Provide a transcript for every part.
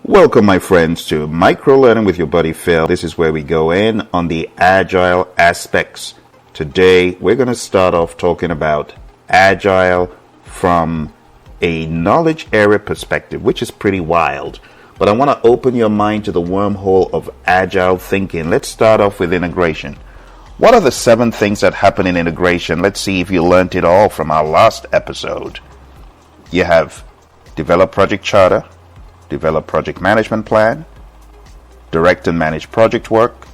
Welcome, my friends, to Microlearning with your buddy Phil. This is where we go in on the Agile aspects. Today, we're going to start off talking about Agile from a knowledge area perspective, which is pretty wild. But I want to open your mind to the wormhole of Agile thinking. Let's start off with integration. What are the 7 things that happen in integration? Let's see if you learned it all from our last episode. You have develop project charter, develop project management plan, direct and manage project work,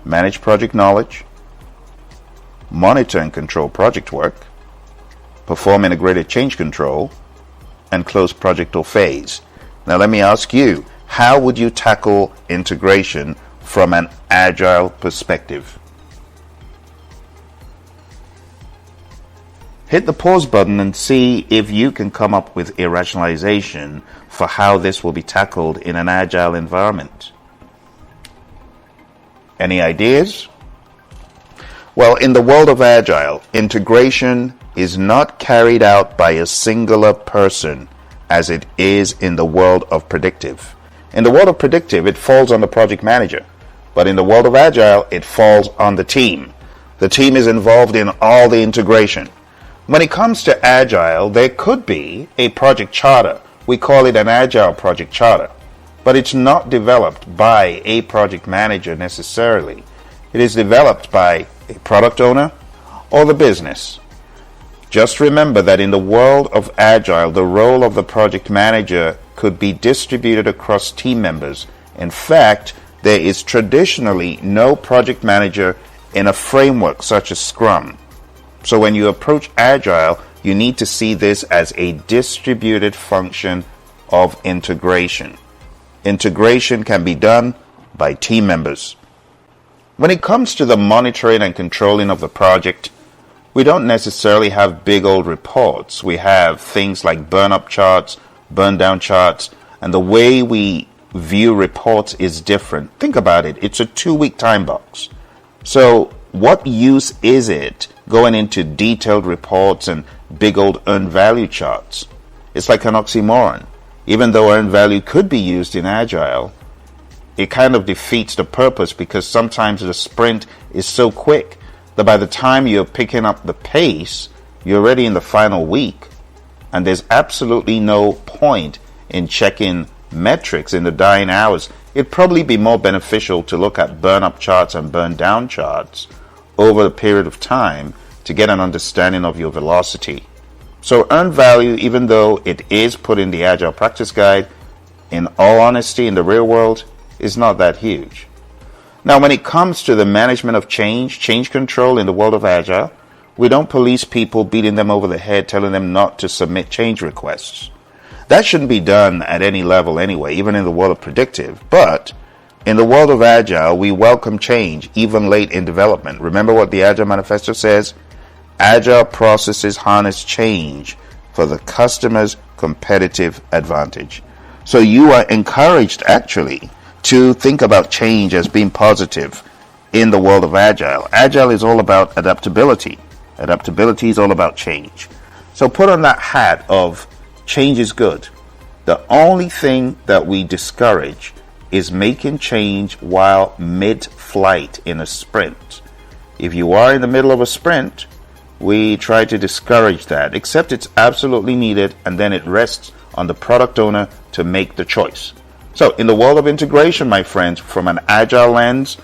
manage project knowledge, monitor and control project work, perform integrated change control, and close project or phase. Now let me ask you, how would you tackle integration from an Agile perspective? Hit the pause button and see if you can come up with a rationalization for how this will be tackled in an Agile environment. Any ideas? Well, in the world of Agile, integration is not carried out by a singular person as it is in the world of predictive. In the world of predictive, it falls on the project manager. But in the world of Agile, it falls on the team. The team is involved in all the integration. When it comes to Agile, there could be a project charter. We call it an Agile project charter. But it's not developed by a project manager necessarily. It is developed by a product owner or the business. Just remember that in the world of Agile, the role of the project manager could be distributed across team members. In fact, there is traditionally no project manager in a framework such as Scrum. So when you approach Agile, you need to see this as a distributed function of integration. Integration can be done by team members. When it comes to the monitoring and controlling of the project, we don't necessarily have big old reports. We have things like burn-up charts, burn-down charts, and the way we view reports is different. Think about it. It's a 2-week time box. So what use is it going into detailed reports and big old earned value charts? It's like an oxymoron. Even though earned value could be used in Agile, it kind of defeats the purpose because sometimes the sprint is so quick that by the time you're picking up the pace, you're already in the final week. And there's absolutely no point in checking metrics in the dying hours. It'd probably be more beneficial to look at burn-up charts and burn-down charts over a period of time to get an understanding of your velocity. So earned value, even though it is put in the Agile Practice Guide, in all honesty, in the real world, is not that huge. Now, when it comes to the management of change control in the world of Agile, we don't police people beating them over the head, telling them not to submit change requests. That shouldn't be done at any level anyway, even in the world of predictive. But in the world of Agile, we welcome change, even late in development. Remember what the Agile Manifesto says? Agile processes harness change for the customer's competitive advantage. So you are encouraged, actually, to think about change as being positive in the world of Agile. Agile is all about adaptability. Adaptability is all about change. So put on that hat of change is good. The only thing that we discourage is making change while mid-flight in a sprint. If you are in the middle of a sprint, we try to discourage that, except it's absolutely needed, and then it rests on the product owner to make the choice. So in the world of integration, my friends, from an Agile lens,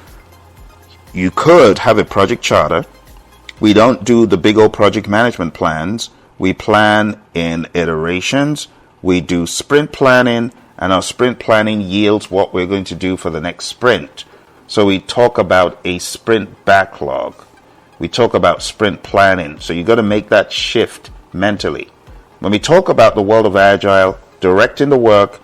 you could have a project charter. We don't do the big old project management plans. We plan in iterations. We do sprint planning, and our sprint planning yields what we're going to do for the next sprint. So we talk about a sprint backlog. We talk about sprint planning. So you got to make that shift mentally. When we talk about the world of Agile, directing the work,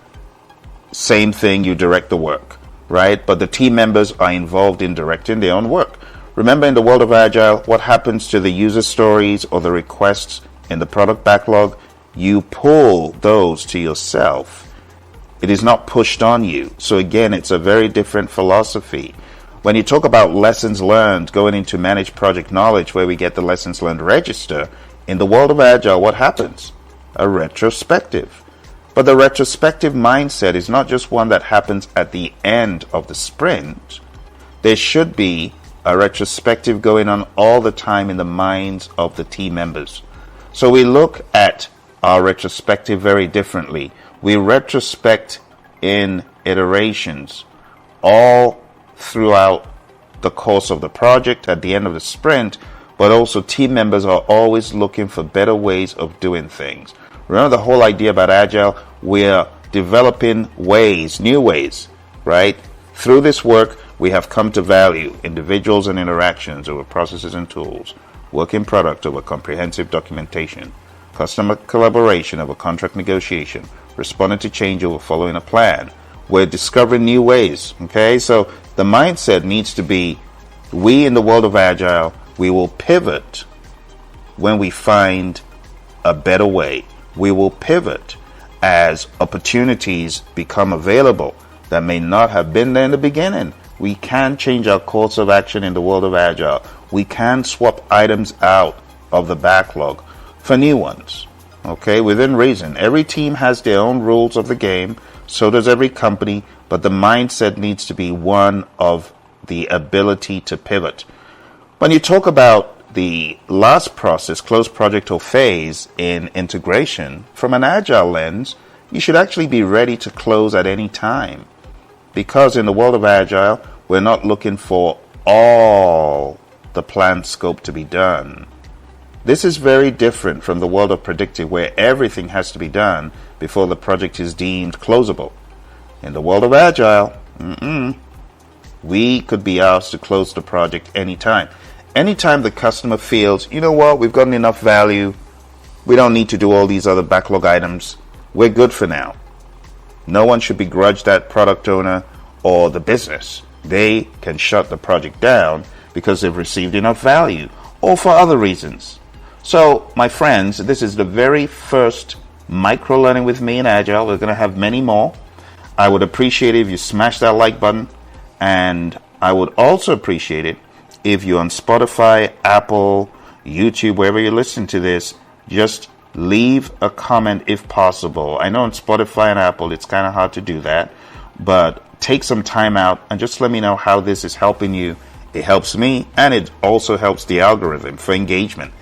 same thing, you direct the work, right? But the team members are involved in directing their own work. Remember, in the world of Agile, what happens to the user stories or the requests in the product backlog? You pull those to yourself. It is not pushed on you. So again, it's a very different philosophy. When you talk about lessons learned going into managed project knowledge, where we get the lessons learned register, in the world of Agile, what happens? A retrospective. But the retrospective mindset is not just one that happens at the end of the sprint. There should be a retrospective going on all the time in the minds of the team members. So we look at our retrospective very differently. We retrospect in iterations all throughout the course of the project at the end of the sprint, but also team members are always looking for better ways of doing things. Remember the whole idea about Agile? We're developing ways, new ways, right? Through this work, we have come to value individuals and interactions over processes and tools, working product over comprehensive documentation, customer collaboration over contract negotiation, responding to change over following a plan. We're discovering new ways, okay? So the mindset needs to be, we in the world of Agile, we will pivot when we find a better way. We will pivot as opportunities become available that may not have been there in the beginning. We can change our course of action in the world of Agile. We can swap items out of the backlog for new ones, okay, within reason. Every team has their own rules of the game, so does every company, but the mindset needs to be one of the ability to pivot. When you talk about the last process, close project or phase in integration, from an Agile lens, you should actually be ready to close at any time. Because in the world of Agile, we're not looking for all the planned scope to be done. This is very different from the world of predictive, where everything has to be done before the project is deemed closable. In the world of Agile, we could be asked to close the project anytime. Anytime the customer feels, you know what, we've gotten enough value, we don't need to do all these other backlog items, we're good for now. No one should begrudge that product owner or the business. They can shut the project down because they've received enough value or for other reasons. So, my friends, this is the very first Microlearning with me in Agile. We're going to have many more. I would appreciate it if you smash that like button, and I would also appreciate it if you're on Spotify, Apple, YouTube, wherever you listen to this, just leave a comment if possible. I know on Spotify and Apple it's kind of hard to do that, but take some time out and just let me know how this is helping you. It helps me, and it also helps the algorithm for engagement,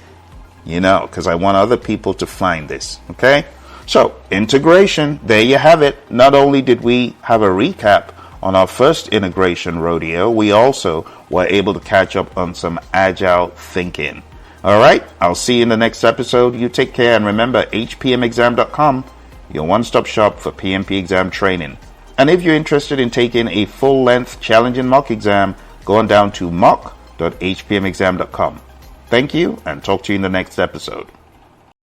because I want other people to find this, okay? So, integration, there you have it. Not only did we have a recap on our first integration rodeo, we also were able to catch up on some Agile thinking. All right, I'll see you in the next episode. You take care, and remember, hpmexam.com, your one-stop shop for PMP exam training. And if you're interested in taking a full-length challenging mock exam, go on down to mock.hpmexam.com. Thank you, and talk to you in the next episode.